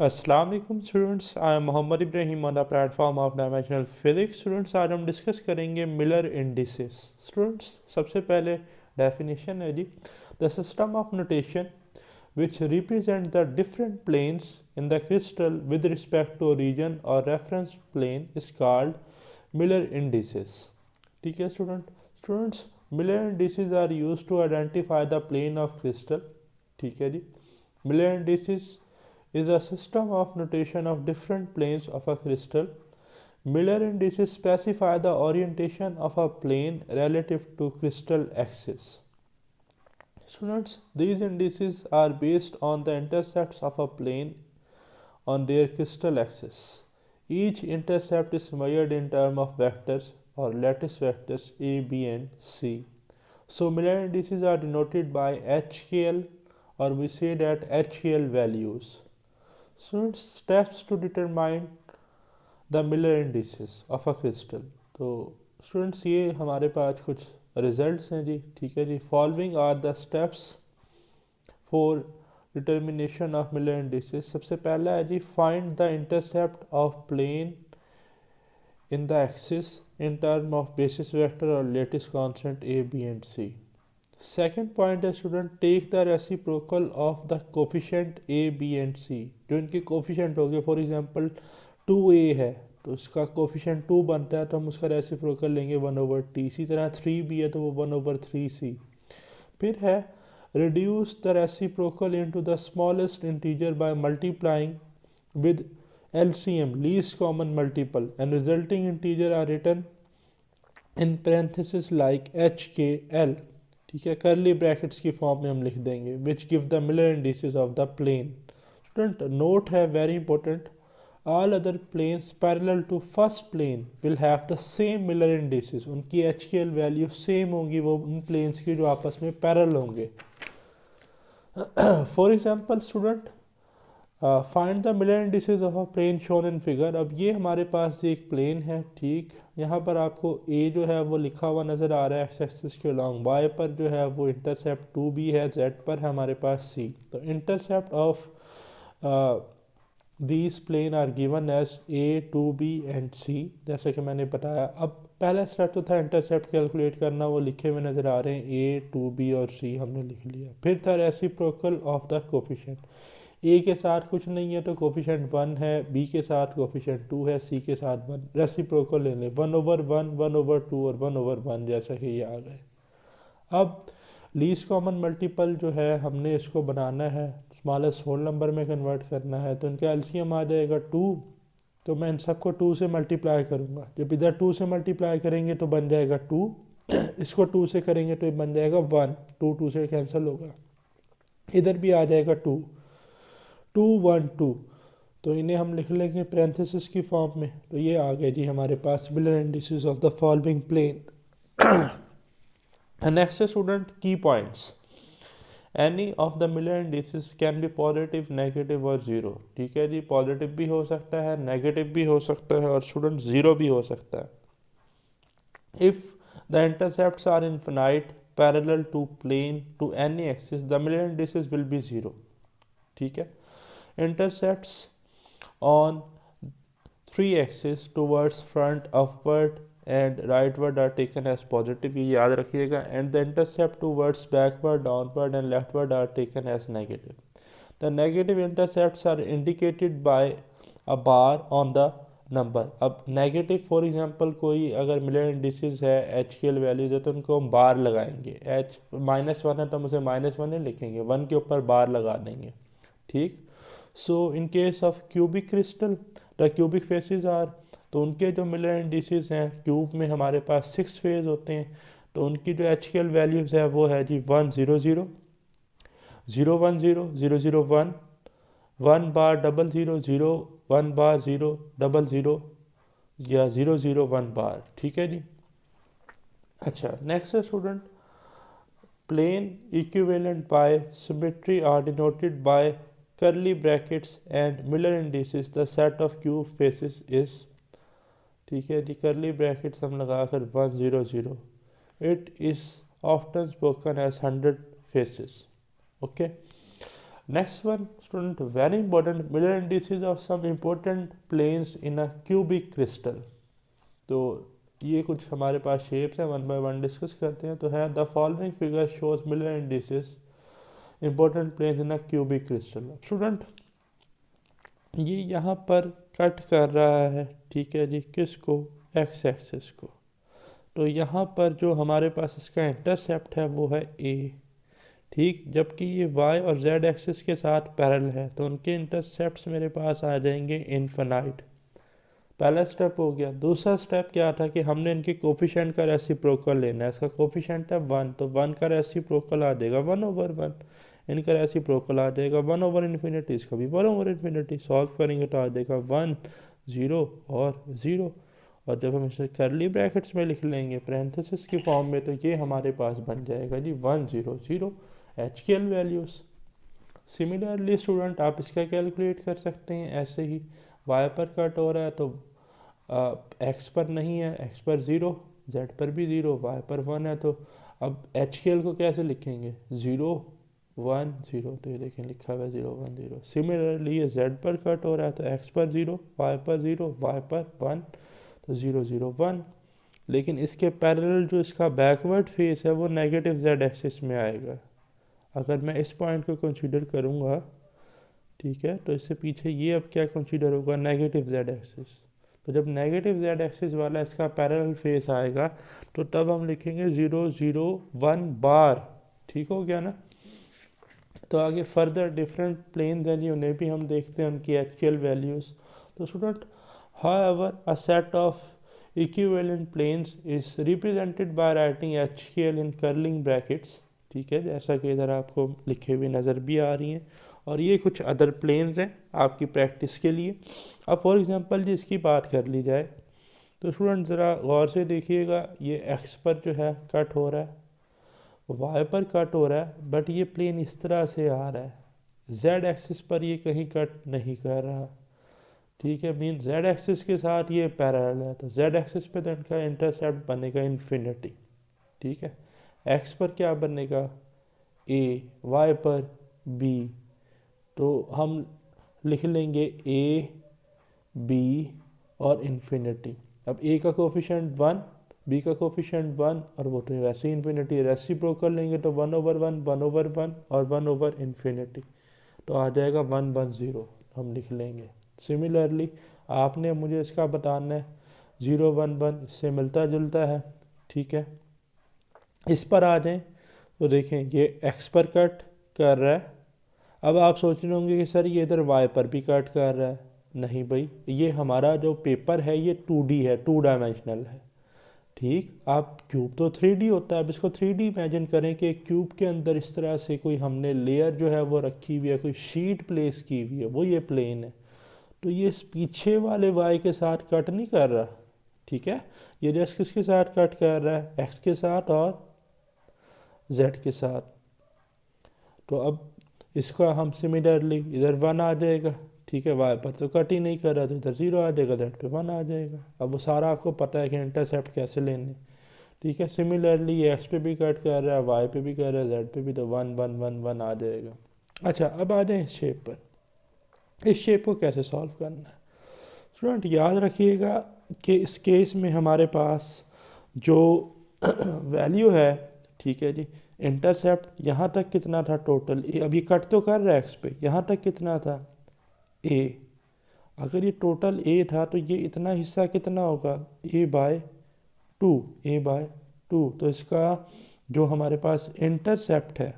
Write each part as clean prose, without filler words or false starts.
अस्सलाम वालेकुम students, I am Mohammad Ibrahim on the platform of dimensional physics. Students, आज हम डिस्कस करेंगे मिलर इंडिसेस। स्टूडेंट्स, सबसे पहले डेफिनेशन है जी, the system of notation which represent the different planes in the crystal with respect to origin or reference plane is called Miller indices. ठीक है students, Miller indices are used to identify the plane of crystal. ठीक है जी, Miller indices is a system of notation of different planes of a crystal. Miller indices specify the orientation of a plane relative to crystal axis. Students, these indices are based on the intercepts of a plane on their crystal axis. Each intercept is measured in terms of vectors or lattice vectors a, b, and c. So Miller indices are denoted by HKL, or we say that HKL values. So steps to determine the Miller indices of a crystal. तो students, ये हमारे पास कुछ results हैं जी। ठीक है जी, following are the steps for determination of Miller indices. सबसे पहला है जी, find the intercept of plane in the axis in term of basis vector और lattice constant A, B and C. Second point है student, take the reciprocal of the coefficient A, B and C. जो इनके coefficient हो गए, for example 2a है तो इसका coefficient 2 बनता है, तो हम उसका रेसिप्रोकल लेंगे 1/t। इसी तरह 3b है तो वो 1/3c। फिर है, reduce the reciprocal into the smallest integer by multiplying with LCM, least common multiple, and resulting integer are written in parenthesis like HKL। ठीक है, करली ब्रैकेट्स की फॉर्म में हम लिख देंगे, which give the Miller indices of the plane. Student, note है very important, all other planes parallel to first plane will have the same Miller indices। उनकी HKL वैल्यू सेम होंगी वो उन प्लेन्स की जो आपस में पैरेलल होंगे। For example student, find the Miller indices of a plane shown in figure. अब ये हमारे पास एक प्लेन है, ठीक, यहाँ पर आपको A जो है वो लिखा हुआ नज़र आ रहा है एक्स एक्सिस के अलॉन्ग, Y पर जो है वो इंटरसेप्ट 2b है, Z पर है हमारे पास C। तो intercept of these plane are given as A, 2b and C, जैसे कि मैंने बताया। अब पहला स्टेप तो था इंटरसेप्ट कैलकुलेट करना, वो लिखे हुए नज़र आ रहे हैं, A, 2b और C हमने लिख लिया। फिर था reciprocal of the coefficient. A के साथ कुछ नहीं है तो कोफिशेंट 1 है, B के साथ कोफिशेंट 2 है, C के साथ 1। रेसिप्रोकल ले लें, 1/1, 1/2 और 1/1, जैसा कि ये आ गए। अब लीस्ट कॉमन मल्टीपल जो है हमने इसको बनाना है, स्मॉलेस्ट होल नंबर में कन्वर्ट करना है, तो इनका एलसीएम आ जाएगा 2। तो मैं इन सबको 2 से मल्टीप्लाई करूँगा। जब इधर 2 से मल्टीप्लाई करेंगे तो बन जाएगा 2, इसको 2 से करेंगे तो ये बन जाएगा 1, 2 2 से कैंसिल होगा। इधर भी आ जाएगा 2, 2 1 2, तो इन्हें हम लिख लेंगे पैरेंथेसिस की फॉर्म में। तो ये आ गया जी हमारे पास Miller indices of the following plane. Next student, key points. Any of the Miller indices can be positive, negative और ज़ीरो। ठीक है जी, पॉजिटिव भी हो सकता है, नेगेटिव भी हो सकता है और स्टूडेंट ज़ीरो भी हो सकता है। If the intercepts are infinite parallel to plane to any axis, the Miller indices will be zero. ठीक है, intercepts on 3 axis towards front, upward and rightward are taken as positive, ये याद रखिएगा, and the intercept towards backward, downward and leftward are taken as negative. The negative intercepts are indicated by a bar on the number. अब negative for example कोई अगर Miller indices है, HKL values है, तो उनको हम बार लगाएंगे। -1 है तो हम उसे -1 ही लिखेंगे, 1 के ऊपर बार लगा देंगे। ठीक, so in case of cubic crystal the cubic faces are, तो उनके जो मिलर इंडिसेस हैं, क्यूब में हमारे पास 6 फेज होते हैं, तो उनकी जो HKL वैल्यूज़ है वो है जी 1 0 0, 0 1 0, 0 0 1, 1 बार 0 0 0, 1 बार 0 0 0 या 0 0 1 बार। ठीक है जी। अच्छा, next student, plane equivalent by symmetry are denoted by curly brackets and Miller indices the set of cube faces is। ठीक है जी, curly brackets हम लगाकर 1 0 0, it is often spoken as 100 faces। Okay, Next one, student, very important, Miller indices of some important planes in a cubic crystal. तो ये कुछ हमारे पास shapes हैं, वन बाय वन डिस्कस करते हैं. तो है the following figure shows Miller indices important planes in a cubic crystal. Student, ये यहाँ पर कट कर रहा है, ठीक है जी, किसको, एक्स एक्सिस को. तो यहाँ पर जो हमारे पास इसका इंटरसेप्ट है वो है ए, ठीक, जबकि ये वाई और जेड एक्सिस के साथ पैरेलल है, तो उनके इंटरसेप्ट्स मेरे पास आ जाएंगे इनफिनाइट. पहला स्टेप हो गया. दूसरा स्टेप क्या था कि हमने इनके कोफिशेंट का रेसिप्रोकल लेना है. इसका कोफिशेंट है 1, तो 1 का रेसिप्रोकल आ जाएगा 1/1. इनका रेसिप्रोकल आ जाएगा 1/इन्फिनिटी, इसका भी 1/इन्फिनिटी. सॉल्व करेंगे तो आ जाएगा 1 0 और 0. और जब हम इसे करली ब्रैकेट्स में लिख लेंगे पैरेंथेसिस की फॉर्म में, तो ये हमारे पास बन जाएगा जी 1 0 0 H K L values. Similarly student, आप इसका कैलकुलेट कर सकते हैं ऐसे ही. वाई पर कट हो रहा है तो एक्स पर नहीं है, एक्स पर 0, जेड पर भी 0, वाई पर 1 है. तो अब एच के एल को कैसे लिखेंगे, 0 1 0. तो ये देखें लिखा हुआ है 0 1 0. सिमिलरली ये जेड पर कट हो रहा है तो एक्स पर 0, वाई पर 0, वाई पर 1, तो 0 0 1. लेकिन इसके पैरेलल जो इसका बैकवर्ड फेस है वो नेगेटिव जेड एक्सिस में आएगा. अगर मैं इस पॉइंट को कंसीडर करूँगा, ठीक है, तो इससे पीछे ये अब क्या कंसीडर होगा, नेगेटिव जेड एक्सिस. तो जब नेगेटिव जेड एक्सिस वाला इसका पैरेलल फेस आएगा तो तब हम लिखेंगे 0 0 1 बार. ठीक हो गया ना. तो आगे फर्दर डिफरेंट प्लेन्स हैं जी, उन्हें भी हम देखते हैं उनकी एक्चुअल वैल्यूज़. तो student, however a set of equivalent planes is represented by writing H K L in curling brackets. ठीक है, जैसा कि इधर आपको लिखे हुए नज़र भी आ रही हैं. और ये कुछ अदर प्लेन्स हैं आपकी प्रैक्टिस के लिए. अब फॉर एग्जांपल जी इसकी बात कर ली जाए तो स्टूडेंट ज़रा गौर से देखिएगा, ये एक्स पर जो है कट हो रहा है, वाई पर कट हो रहा है, बट ये प्लेन इस तरह से आ रहा है. जेड एक्सिस पर ये कहीं कट नहीं कर रहा. ठीक है, मीन जेड एक्सिस के साथ ये पैरेलल है, तो जेड एक्सिस पे तो इनका इंटरसेप्ट बनेगा इन्फिनिटी. ठीक है, एक्स पर क्या बनेगा, ए, वाई पर बी. तो हम लिख लेंगे ए बी और इन्फिनिटी. अब ए का कोफिशिएंट 1, बी का कोफिशिएंट 1, और वो तो वैसे ही इन्फिनिटी. रेसिप्रोकल लेंगे तो 1/1 1/1 और 1/इन्फिनिटी. तो आ जाएगा 1 1 0, हम लिख लेंगे. सिमिलरली आपने मुझे इसका बताना है 0 1 1, इससे मिलता जुलता है. ठीक है, इस पर आ जाएं तो देखें ये एक्स पर कट कर रहा है. अब आप सोच रहे होंगे कि सर ये इधर वाई पर भी कट कर रहा है. नहीं भाई, ये हमारा जो पेपर है ये 2D है, 2 डायमेंशनल है. ठीक, आप क्यूब तो 3D होता है. अब इसको 3D इमेजिन करें कि क्यूब के अंदर इस तरह से कोई हमने लेयर जो है वो रखी हुई है, कोई शीट प्लेस की हुई है, वो ये प्लेन है. तो ये इस पीछे वाले वाई के साथ कट नहीं कर रहा. ठीक है, ये जस्ट किसके साथ कट कर रहा है, एक्स के साथ और जेड के साथ. तो अब इसका हम सिमिलरली इधर 1 आ जाएगा. ठीक है, वाई पर तो कट ही नहीं कर रहा, तो इधर 0 आ जाएगा, जेड पे 1 आ जाएगा. अब वो सारा आपको पता है कि इंटरसेप्ट कैसे लेने. ठीक है, सिमिलरली ये एक्स पे भी कट कर रहा है, वाई पे भी कर रहा है, जेड पे भी, तो 1 1 1 1 आ जाएगा. अच्छा, अब आ जाए इस शेप पर. इस शेप को कैसे सॉल्व करना है. स्टूडेंट याद रखिएगा कि इस केस में हमारे पास जो वैल्यू है, ठीक है जी, इंटरसेप्ट यहाँ तक कितना था टोटल, अभी कट तो कर रहा है एक्स पे, यहाँ तक कितना था ए. अगर ये टोटल ए था तो ये इतना हिस्सा कितना होगा, a/2, a/2. तो इसका जो हमारे पास इंटरसेप्ट है,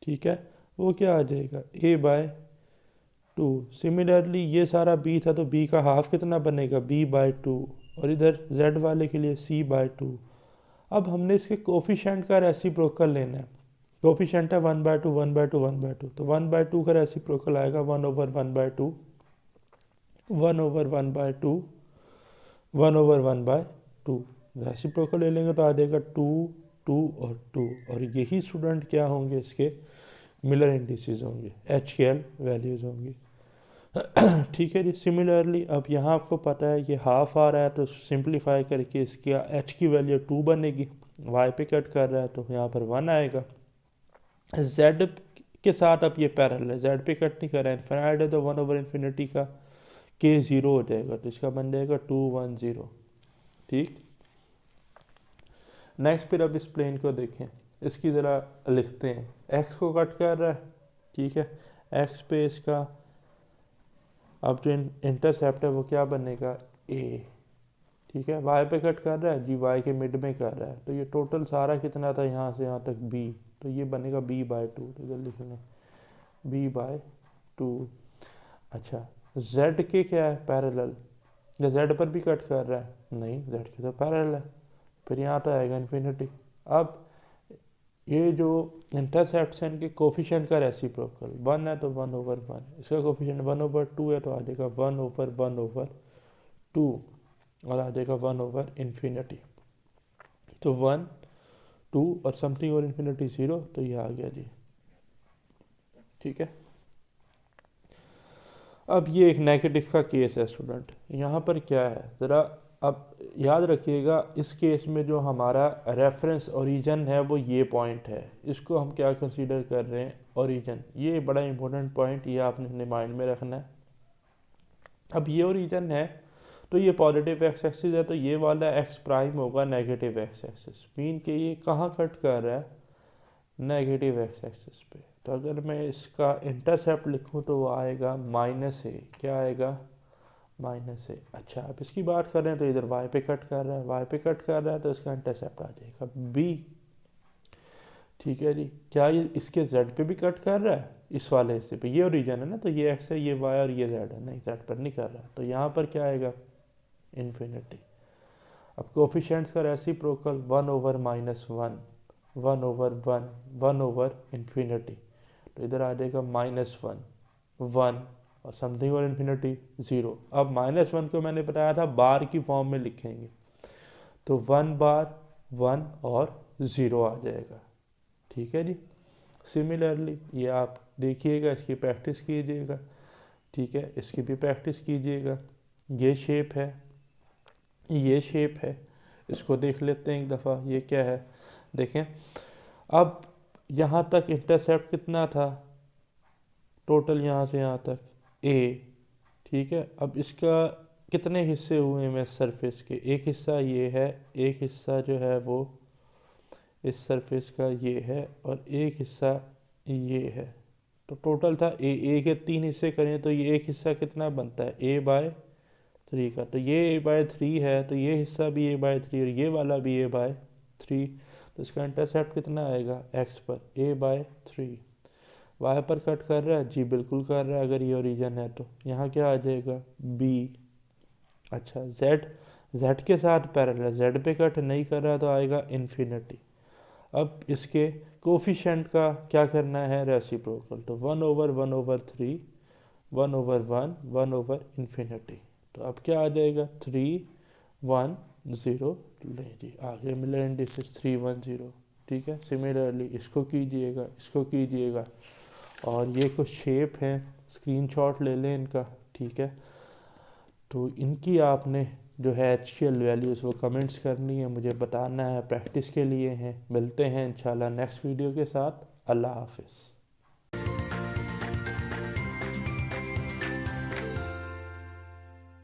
ठीक है, वो क्या आ जाएगा, a/2. सिमिलरली ये सारा b था तो b का हाफ कितना बनेगा, b/2. और इधर z वाले के लिए c/2. अब हमने इसके कोफिशेंट का रेसिप्रोकल लेना है. कोफिशेंट है 1/2 1/2 1/2. तो 1/2 का रेसिप्रोकल आएगा 1/1/2, 1/1/2, 1/1/2. रेसिप्रोकल ले लेंगे तो आ जाएगा 2 2 और 2. और यही स्टूडेंट क्या होंगे, इसके मिलर इंडिसेस होंगे, एच के एल वैल्यूज़ होंगी. ठीक है जी. सिमिलरली अब यहाँ आपको पता है ये हाफ आ रहा है, तो सिंप्लीफाई करके इसकी एच की वैल्यू 2 बनेगी. वाई पे कट कर रहा है तो यहाँ पर 1 आएगा. जेड के साथ अब ये पैरेलल है, जेड पे कट नहीं कर रहा है, इन्फिनाइट है तो 1/infinity का के ज़ीरो हो जाएगा, तो इसका बन जाएगा 210। ठीक, नेक्स्ट फिर अब इस प्लेन को देखें, इसकी ज़रा लिखते हैं, एक्स को कट कर रहा है, ठीक है, एक्स पे इसका अब जो इंटरसेप्ट है वो क्या बनेगा, ए, ठीक है, वाई पे कट कर रहा है जी, वाई के मिड में कर रहा है, तो ये टोटल सारा कितना था यहाँ से यहाँ तक बी, तो ये बनेगा b/2, तो इधर लिख लें b/2। अच्छा, z के क्या है, पैरेलल, या z पर भी कट कर रहा है, नहीं z के तो पैरेलल है, फिर यहाँ तो आएगा इन्फिनिटी। अब ये जो इंटरसेप्ट है इनके कोफिशिएंट का रेसिप्रोकल 1 है तो 1/1, इसका कोफिशिएंट 1/2 है तो आ जाएगा 1/1/2, और आ जाएगा 1/infinity। तो 1 2 और समथिंग और इन्फिनिटी 0, तो ये आ गया जी। ठीक है, अब ये एक नेगेटिव का केस है स्टूडेंट, यहाँ पर क्या है ज़रा अब याद रखिएगा, इस केस में जो हमारा रेफरेंस ओरिजिन है वो ये पॉइंट है, इसको हम क्या कंसीडर कर रहे हैं, ओरिजिन। ये बड़ा इंपॉर्टेंट पॉइंट, ये आपने अपने माइंड में रखना है। अब ये ओरिजिन है तो ये पॉजिटिव एक्स एक्सिस है, तो ये वाला एक्स प्राइम होगा नेगेटिव एक्स एक्सिस, मीन कि ये कहाँ कट कर रहा है, नेगेटिव एक्स एक्सिस पे। तो अगर मैं इसका इंटरसेप्ट लिखूँ तो वो आएगा -a, क्या आएगा, -a। अच्छा, अब इसकी बात करें तो इधर y पे कट कर रहा है, y पे कट कर रहा है तो इसका इंटरसेप्ट आ जाएगा b। ठीक है जी, क्या ये इसके z पे भी कट कर रहा है, इस वाले हिस्से पे, ये ओरिजिन है ना, तो ये x है, ये y और ये z है, नहीं z पर नहीं कर रहा, तो यहाँ पर क्या आएगा, इन्फिनिटी। अब कोफिशिएंट्स का रेसिप्रोकल 1/-1, 1/1, 1/infinity, तो इधर आ जाएगा -1 1 और समथिंग और इन्फिनिटी 0। अब -1 को मैंने बताया था बार की फॉर्म में लिखेंगे, तो 1 बार 1 और 0 आ जाएगा। ठीक है जी, सिमिलरली ये आप देखिएगा, इसकी प्रैक्टिस कीजिएगा, ठीक है, इसकी भी प्रैक्टिस कीजिएगा। ये शेप है, ये शेप है, इसको देख लेते हैं एक दफ़ा, ये क्या है, देखें। अब यहाँ तक इंटरसेप्ट कितना था, टोटल यहाँ से यहाँ तक a, ठीक है। अब इसका कितने हिस्से हुए हैं सरफेस के, एक हिस्सा ये है, एक हिस्सा जो है वो इस सरफेस का ये है, और एक हिस्सा ये है, तो टोटल था a के 3 हिस्से करें तो ये एक हिस्सा कितना बनता है, a/3 का, तो ये a/3 है, तो ये हिस्सा भी a/3 और ये वाला भी a/3, तो इसका इंटरसेप्ट कितना आएगा, x पर a/3। वाई पर कट कर रहा है जी, बिल्कुल कर रहा है, अगर ये ओरिजिन है तो यहाँ क्या आ जाएगा, b। अच्छा, z के साथ पैरेलल, z पे कट नहीं कर रहा तो आएगा इन्फिनिटी। अब इसके कोफिशिएंट का क्या करना है, रेसिप्रोकल, तो 1/1/3, 1/1, 1/infinity, तो अब क्या आ जाएगा, 3 1 0, ले जी आगे मिले इंडिसेस 3 1 0। ठीक है, सिमिलरली इसको कीजिएगा, इसको कीजिएगा, और ये कुछ शेप हैं, स्क्रीनशॉट ले लें इनका, ठीक है। तो इनकी आपने जो है HCl वैल्यूज़ वो कमेंट्स करनी है, मुझे बताना है, प्रैक्टिस के लिए हैं। मिलते हैं इंशाल्लाह नेक्स्ट वीडियो के साथ। अल्लाह हाफिज़।